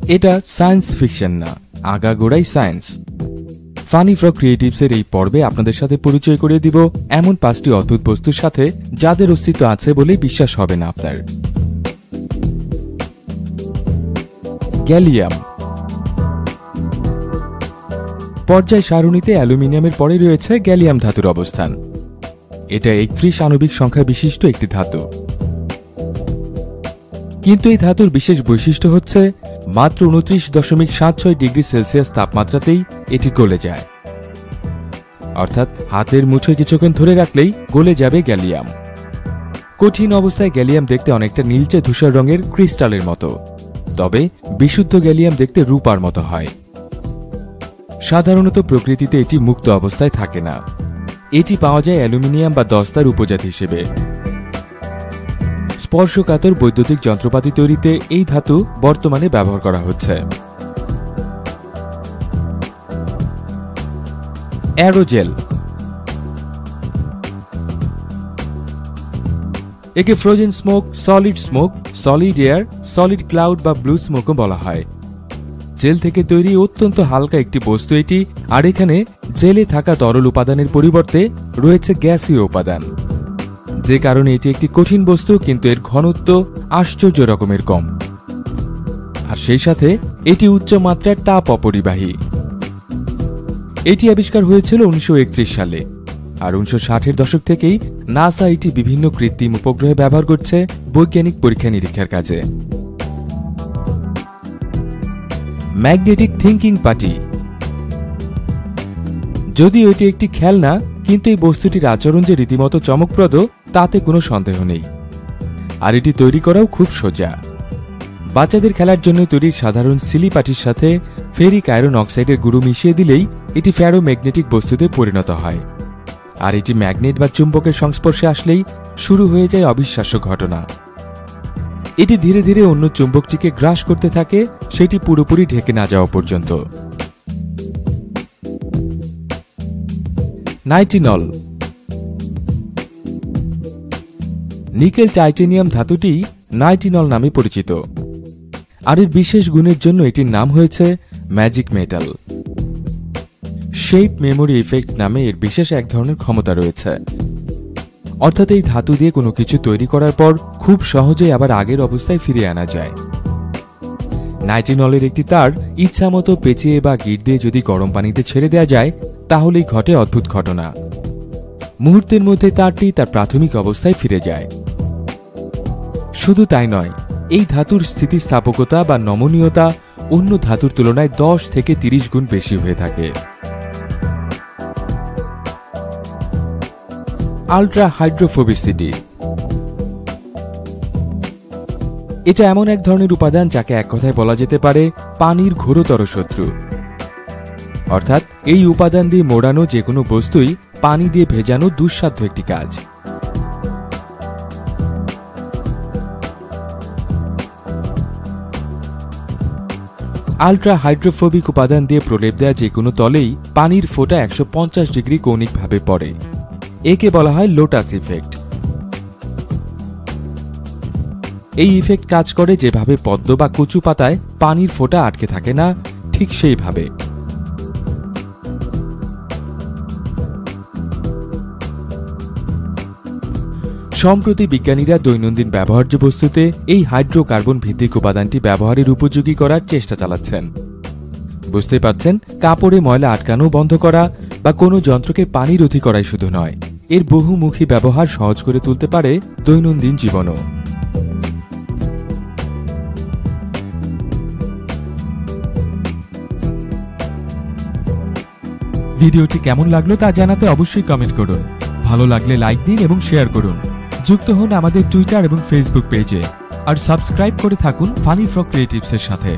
এটা science fiction না, আগাগোড়াই science. Funny frog ক্রিয়েটিভসের এই পর্বে আপনাদের সাথে পরিচয় করিয়ে দিব এমন 5টি অদ্ভুত বস্তুর সাথে যাদের অস্তিত্ব আছে বলেই বিশ্বাস হবে না আপনার। গ্যালিয়াম। পর্যায় সারণীতে অ্যালুমিনিয়ামের পরে রয়েছে গ্যালিয়াম ধাতুর অবস্থান। এটা 31 আণবিক সংখ্যা বিশিষ্ট একটি ধাতু। কিন্তু এই ধাতুর বিশেষ বৈশিষ্ট্য হচ্ছে মাত্র 29.76 ডিগ্রি সেলসিয়াস তাপমাত্রাতেই এটি গলে যায়। অর্থাৎ হাতের মুঠোয় কিছুক্ষণ ধরে রাখলেই গলে যাবে গ্যালিয়াম। কঠিন অবস্থায় গ্যালিয়াম দেখতে অনেকটা নীলচে ধূসর রঙের ক্রিস্টালের মতো, তবে বিশুদ্ধ গ্যালিয়াম দেখতে রূপার মতো হয়। সাধারণত প্রকৃতিতে এটি মুক্ত অবস্থায় থাকে না। এটি পাওয়া যায় অ্যালুমিনিয়াম বা দস্তার উপজাতি হিসেবে। স্পর্শকাতর বৈদ্যুতিক যন্ত্রপাতি তৈরিতে এই ধাতু বর্তমানে ব্যবহার করা হচ্ছে। অ্যারোজেল। একে frozen smoke, solid smoke, solid air, solid cloud বা ব্লু স্মোকও বলা হয়। জেল থেকে তৈরি অত্যন্ত হালকা একটি বস্তু এটি, আর এখানে জেলে থাকা তরল উপাদানের পরিবর্তে রয়েছে গ্যাসীয় উপাদান, যে কারণে এটি একটি কঠিন বস্তু, কিন্তু এর ঘনত্ব আশ্চর্য রকমের কম। আর সেই সাথে এটি উচ্চ মাত্রার তাপ অপরিবাহী। এটি আবিষ্কার হয়েছিল 1931 সালে, আর 1960-এর দশক থেকেই নাসা এটি বিভিন্ন কৃত্রিম উপগ্রহে ব্যবহার করছে বৈজ্ঞানিক পরীক্ষা নিরীক্ষার কাজে। Magnetic thinking party. যদিও এটি একটি খেলনা, কিন্তু এই বস্তুটির আচরণ যে রীতিমতো চমকপ্রদ তাতে কোনো সন্দেহ নেই। আর এটি তৈরি করাও খুব সোজা। বাচ্চাদের খেলার জন্য তৈরি সাধারণ সিলি পাটির সাথে ফেরিক আয়রন অক্সাইডের গুঁড়ো মিশিয়ে দিলেই এটি ফেরোম্যাগনেটিক বস্তুতে পরিণত হয়। আর এটি ম্যাগনেট বা চুম্বকের সংস্পর্শে আসলেই শুরু হয়ে যায় অবিশ্বাস্য ঘটনা। এটি ধীরে ধীরে অন্য চুম্বকটিকে গ্রাস করতে থাকে, সেটি পুরোপুরি ঢেকে না যাওয়া পর্যন্ত। নাইটিনল। নিকেল টাইটেনিয়াম ধাতুটি নাইটিনল নামে পরিচিত, আর এর বিশেষ গুণের জন্য এটির নাম হয়েছে magic metal. Shape memory effect নামে এর বিশেষ এক ধরনের ক্ষমতা রয়েছে। অর্থাৎ এই ধাতু দিয়ে কোনো কিছু তৈরি করার পর খুব সহজেই আবার আগের অবস্থায় ফিরিয়ে আনা যায়। নাইটিনলের একটি তার ইচ্ছামতো পেঁচিয়ে বা গিট দিয়ে যদি গরম পানিতে ছেড়ে দেওয়া যায়, তাহলেই ঘটে অদ্ভুত ঘটনা। মুহূর্তের মধ্যে তারটি তার প্রাথমিক অবস্থায় ফিরে যায়। শুধু তাই নয়, এই ধাতুর স্থিতিস্থাপকতা বা নমনীয়তা অন্য ধাতুর তুলনায় 10 থেকে 30 গুণ বেশি হয়ে থাকে। Ultra hydrophobicity. এটা এমন এক ধরনের উপাদান যাকে এক কথায় বলা যেতে পারে পানির ঘোরতর শত্রু। অর্থাৎ এই উপাদান দিয়ে মোড়ানো যে কোনো বস্তুই পানি দিয়ে ভেজানো দুঃসাধ্য একটি কাজ। আল্ট্রা হাইড্রোফোবিক উপাদান দিয়ে প্রলেপ দেওয়া যে কোনো তলেই পানির ফোঁটা 150 ডিগ্রি কৌণিকভাবে পড়ে। একে বলা হয় লোটাস ইফেক্ট। এই ইফেক্ট কাজ করে যেভাবে পদ্ম বা কচু পাতায় পানির ফোঁটা আটকে থাকে না, ঠিক সেইভাবে। সম্প্রতি বিজ্ঞানীরা দৈনন্দিন ব্যবহার্য বস্তুতে এই হাইড্রোকার্বন ভিত্তিক উপাদানটি ব্যবহারের উপযোগী করার চেষ্টা চালাচ্ছেন। বুঝতে পারছেন, কাপড়ে ময়লা আটকানো বন্ধ করা বা কোনো যন্ত্রকে পানি রোধী করাই শুধু নয়, এর বহুমুখী ব্যবহার সহজ করে তুলতে পারে দৈনন্দিন জীবনও। ভিডিওটি কেমন লাগলো তা জানাতে অবশ্যই কমেন্ট করুন। ভালো লাগলে লাইক দিন এবং শেয়ার করুন। যুক্ত হন আমাদের টুইটার এবং ফেসবুক পেজে, আর সাবস্ক্রাইব করে থাকুন ফানি ফ্রগ ক্রিয়েটিভসের সাথে।